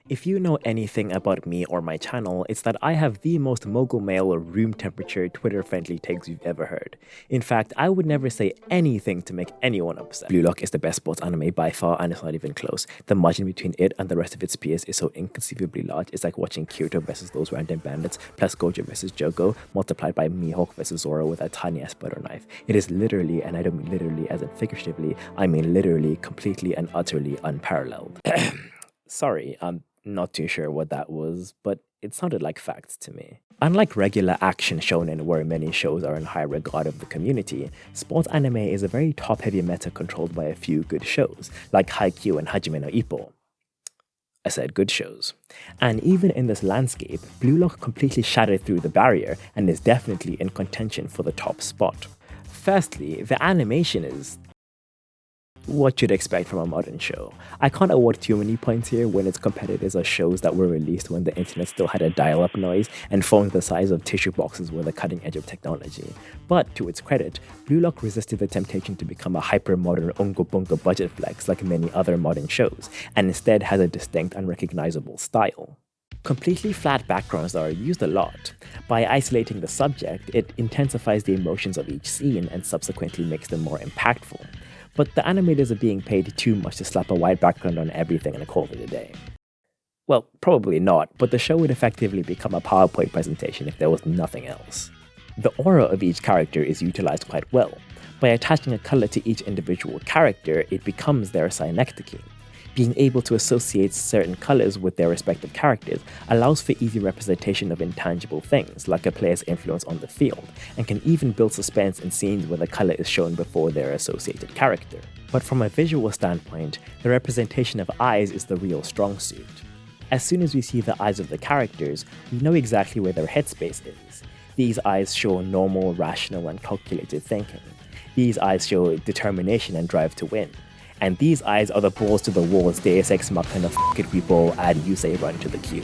If you know anything about me or my channel, it's that I have the most mogul male room temperature Twitter friendly takes you've ever heard. In fact, I would never say anything to make anyone upset. Blue Lock is the best sports anime by far, and it's not even close. The margin between it and the rest of its peers is so inconceivably large. It's like watching Kyoto versus those random bandits, plus Gojo versus Jogo, multiplied by Mihawk versus Zoro with a tiny ass butter knife. It is literally, and I don't mean literally as in figuratively, I mean literally, completely and utterly unparalleled. Sorry, I'm not too sure what that was, but it sounded like facts to me. Unlike regular action shonen where many shows are in high regard of the community, sports anime is a very top-heavy meta controlled by a few good shows, like Haikyuu and Hajime no Ippo. I said good shows. And even in this landscape, Blue Lock completely shattered through the barrier and is definitely in contention for the top spot. Firstly, the animation is what you'd expect from a modern show. I can't award too many points here when its competitors are shows that were released when the internet still had a dial-up noise and phones the size of tissue boxes were the cutting edge of technology. But to its credit, Blue Lock resisted the temptation to become a hyper-modern ungo bungo budget flex like many other modern shows, and instead has a distinct and recognizable style. Completely flat backgrounds are used a lot. By isolating the subject, it intensifies the emotions of each scene and subsequently makes them more impactful. But the animators are being paid too much to slap a white background on everything and call it a day. Well, probably not, but the show would effectively become a PowerPoint presentation if there was nothing else. The aura of each character is utilized quite well. By attaching a color to each individual character, it becomes their synecdoche. Being able to associate certain colors with their respective characters allows for easy representation of intangible things, like a player's influence on the field, and can even build suspense in scenes where the color is shown before their associated character. But from a visual standpoint, the representation of eyes is the real strong suit. As soon as we see the eyes of the characters, we know exactly where their headspace is. These eyes show normal, rational, and calculated thinking. These eyes show determination and drive to win. And these eyes are the balls to the walls Deus Ex Machina f*** it people and you say run to the queue.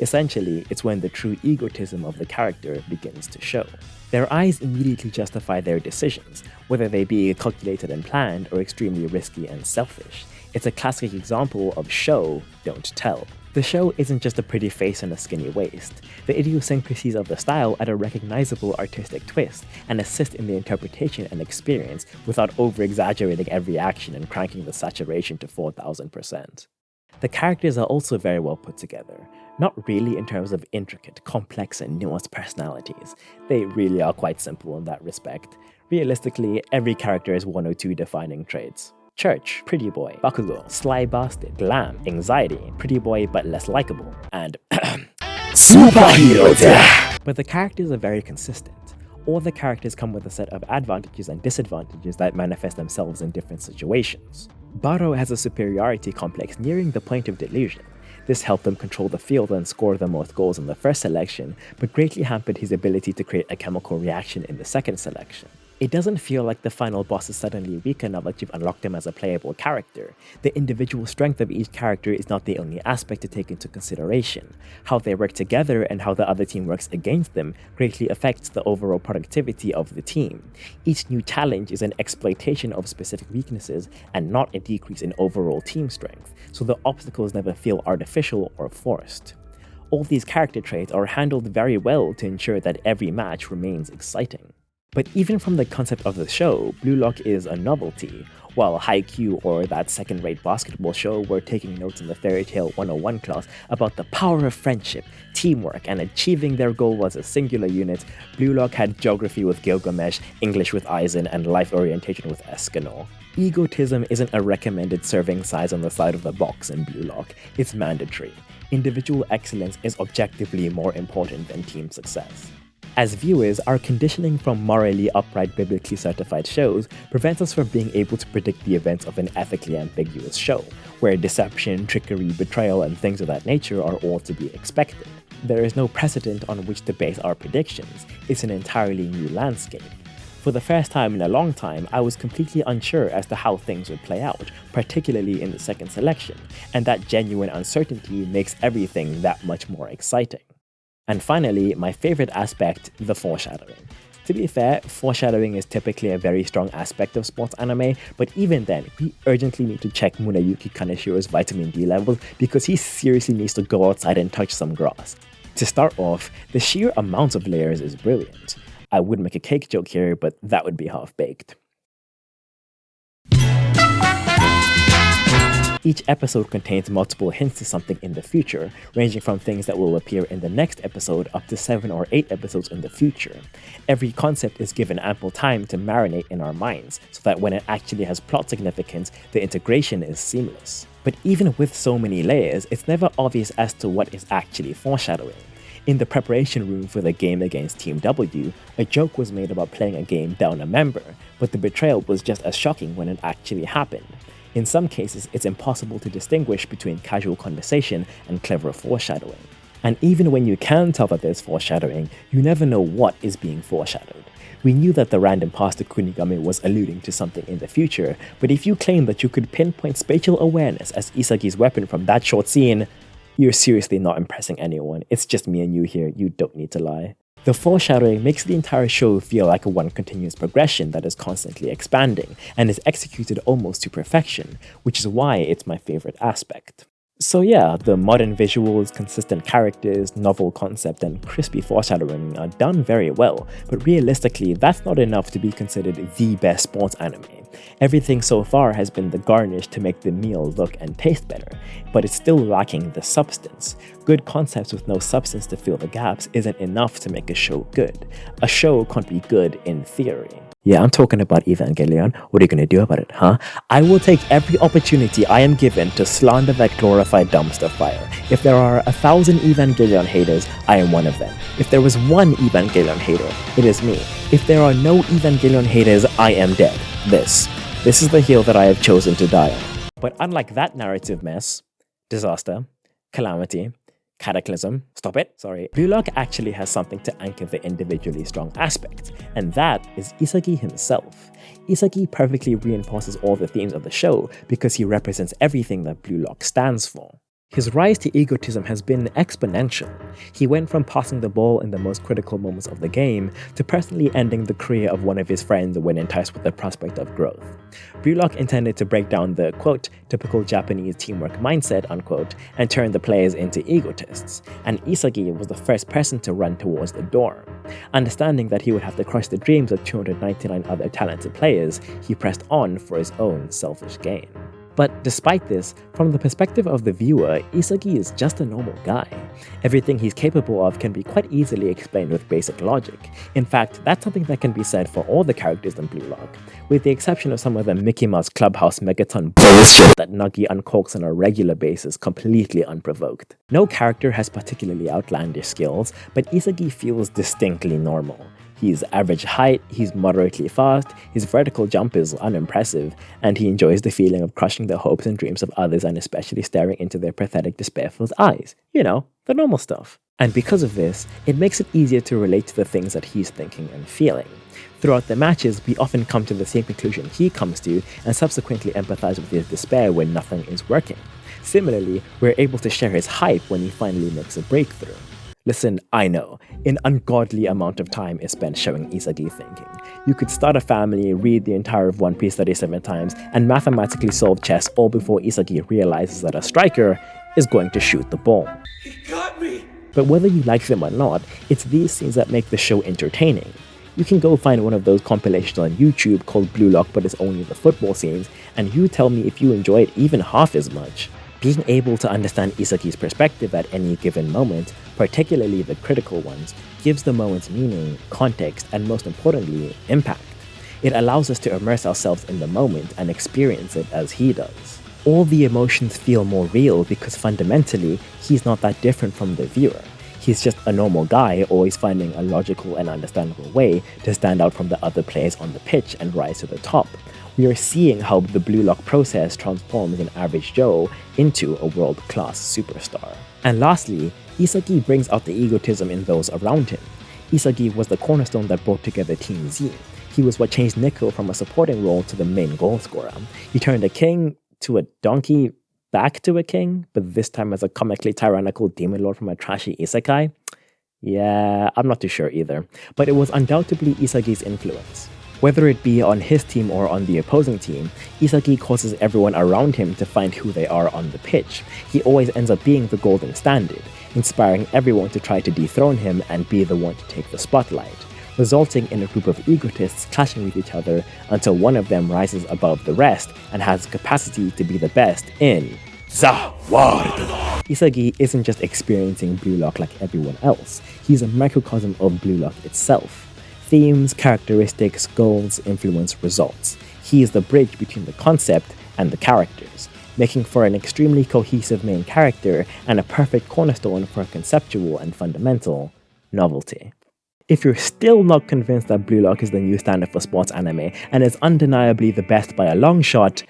Essentially, it's when the true egotism of the character begins to show. Their eyes immediately justify their decisions, whether they be calculated and planned or extremely risky and selfish. It's a classic example of show, don't tell. The show isn't just a pretty face and a skinny waist. The idiosyncrasies of the style add a recognizable artistic twist and assist in the interpretation and experience without over-exaggerating every action and cranking the saturation to 4000%. The characters are also very well put together, not really in terms of intricate, complex, and nuanced personalities. They really are quite simple in that respect. Realistically, every character has one or two defining traits. Church, pretty boy, Bakugo, sly bastard, glam, anxiety, pretty boy but less likable, and superhero death. But the characters are very consistent. All the characters come with a set of advantages and disadvantages that manifest themselves in different situations. Baro has a superiority complex nearing the point of delusion. This helped him control the field and score the most goals in the first selection, but greatly hampered his ability to create a chemical reaction in the second selection. It doesn't feel like the final boss is suddenly weaker now that you've unlocked him as a playable character. The individual strength of each character is not the only aspect to take into consideration. How they work together and how the other team works against them greatly affects the overall productivity of the team. Each new challenge is an exploitation of specific weaknesses and not a decrease in overall team strength, so the obstacles never feel artificial or forced. All these character traits are handled very well to ensure that every match remains exciting. But even from the concept of the show, Blue Lock is a novelty. While Haikyuu or that second-rate basketball show were taking notes in the Fairy Tail 101 class about the power of friendship, teamwork, and achieving their goal as a singular unit, Blue Lock had geography with Gilgamesh, English with Aizen, and life orientation with Escanor. Egotism isn't a recommended serving size on the side of the box in Blue Lock, it's mandatory. Individual excellence is objectively more important than team success. As viewers, our conditioning from morally upright, biblically certified shows prevents us from being able to predict the events of an ethically ambiguous show, where deception, trickery, betrayal, and things of that nature are all to be expected. There is no precedent on which to base our predictions. It's an entirely new landscape. For the first time in a long time, I was completely unsure as to how things would play out, particularly in the second selection, and that genuine uncertainty makes everything that much more exciting. And finally, my favorite aspect, the foreshadowing. To be fair, foreshadowing is typically a very strong aspect of sports anime, but even then, we urgently need to check Munayuki Kaneshiro's vitamin D levels because he seriously needs to go outside and touch some grass. To start off, the sheer amount of layers is brilliant. I would make a cake joke here, but that would be half-baked. Each episode contains multiple hints to something in the future, ranging from things that will appear in the next episode up to 7 or 8 episodes in the future. Every concept is given ample time to marinate in our minds, so that when it actually has plot significance, the integration is seamless. But even with so many layers, it's never obvious as to what is actually foreshadowing. In the preparation room for the game against Team W, a joke was made about playing a game down a member, but the betrayal was just as shocking when it actually happened. In some cases, it's impossible to distinguish between casual conversation and clever foreshadowing. And even when you can tell that there's foreshadowing, you never know what is being foreshadowed. We knew that the random pass to Kunigami was alluding to something in the future, but if you claim that you could pinpoint spatial awareness as Isagi's weapon from that short scene, you're seriously not impressing anyone. It's just me and you here, you don't need to lie. The foreshadowing makes the entire show feel like one continuous progression that is constantly expanding, and is executed almost to perfection, which is why it's my favorite aspect. So yeah, the modern visuals, consistent characters, novel concept, and crispy foreshadowing are done very well, but realistically, that's not enough to be considered the best sports anime. Everything so far has been the garnish to make the meal look and taste better, but it's still lacking the substance. Good concepts with no substance to fill the gaps isn't enough to make a show good. A show can't be good in theory. Yeah, I'm talking about Evangelion. What are you gonna do about it, huh? I will take every opportunity I am given to slander that glorified dumpster fire. If there are 1,000 Evangelion haters, I am one of them. If there was one Evangelion hater, it is me. If there are no Evangelion haters, I am dead. This is the hill that I have chosen to die on. But unlike that narrative mess, disaster, calamity, cataclysm, Blue Lock actually has something to anchor the individually strong aspects, and that is Isagi himself. Isagi perfectly reinforces all the themes of the show because he represents everything that Blue Lock stands for. His rise to egotism has been exponential. He went from passing the ball in the most critical moments of the game to personally ending the career of one of his friends when enticed with the prospect of growth. Blue Lock intended to break down the, quote, typical Japanese teamwork mindset, unquote, and turn the players into egotists, and Isagi was the first person to run towards the door. Understanding that he would have to crush the dreams of 299 other talented players, he pressed on for his own selfish gain. But despite this, from the perspective of the viewer, Isagi is just a normal guy. Everything he's capable of can be quite easily explained with basic logic. In fact, that's something that can be said for all the characters in Blue Lock, with the exception of some of the Mickey Mouse Clubhouse Megaton bullshit that Nagi uncorks on a regular basis completely unprovoked. No character has particularly outlandish skills, but Isagi feels distinctly normal. He's average height, he's moderately fast, his vertical jump is unimpressive, and he enjoys the feeling of crushing the hopes and dreams of others and especially staring into their pathetic despair-filled eyes. You know, the normal stuff. And because of this, it makes it easier to relate to the things that he's thinking and feeling. Throughout the matches, we often come to the same conclusion he comes to and subsequently empathize with his despair when nothing is working. Similarly, we're able to share his hype when he finally makes a breakthrough. Listen, I know, an ungodly amount of time is spent showing Isagi thinking. You could start a family, read the entire of One Piece 37 times, and mathematically solve chess all before Isagi realizes that a striker is going to shoot the ball. He got me! But whether you like them or not, it's these scenes that make the show entertaining. You can go find one of those compilations on YouTube called Blue Lock but it's only the football scenes, and you tell me if you enjoy it even half as much. Being able to understand Isagi's perspective at any given moment, particularly the critical ones, gives the moments meaning, context, and most importantly, impact. It allows us to immerse ourselves in the moment and experience it as he does. All the emotions feel more real because fundamentally, he's not that different from the viewer. He's just a normal guy always finding a logical and understandable way to stand out from the other players on the pitch and rise to the top. We are seeing how the Blue Lock process transforms an average Joe into a world-class superstar. And lastly, Isagi brings out the egotism in those around him. Isagi was the cornerstone that brought together Team Z. He was what changed Nico from a supporting role to the main goal scorer. He turned a king to a donkey back to a king, but this time as a comically tyrannical demon lord from a trashy isekai. Yeah, I'm not too sure either, but it was undoubtedly Isagi's influence. Whether it be on his team or on the opposing team, Isagi causes everyone around him to find who they are on the pitch. He always ends up being the golden standard, inspiring everyone to try to dethrone him and be the one to take the spotlight, resulting in a group of egotists clashing with each other until one of them rises above the rest and has the capacity to be the best in Zaward. Isagi isn't just experiencing Blue Lock like everyone else, he's a microcosm of Blue Lock itself. Themes, characteristics, goals, influence, results. He is the bridge between the concept and the characters, making for an extremely cohesive main character and a perfect cornerstone for conceptual and fundamental novelty. If you're still not convinced that Blue Lock is the new standard for sports anime and is undeniably the best by a long shot,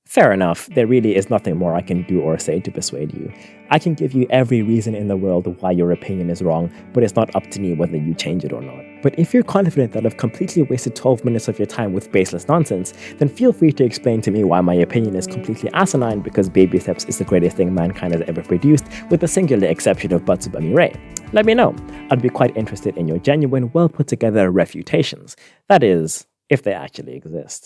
fair enough, there really is nothing more I can do or say to persuade you. I can give you every reason in the world why your opinion is wrong, but it's not up to me whether you change it or not. But if you're confident that I've completely wasted 12 minutes of your time with baseless nonsense, then feel free to explain to me why my opinion is completely asinine because Baby Steps is the greatest thing mankind has ever produced, with the singular exception of Batsubami Ray. Let me know. I'd be quite interested in your genuine, well put together refutations. That is, if they actually exist.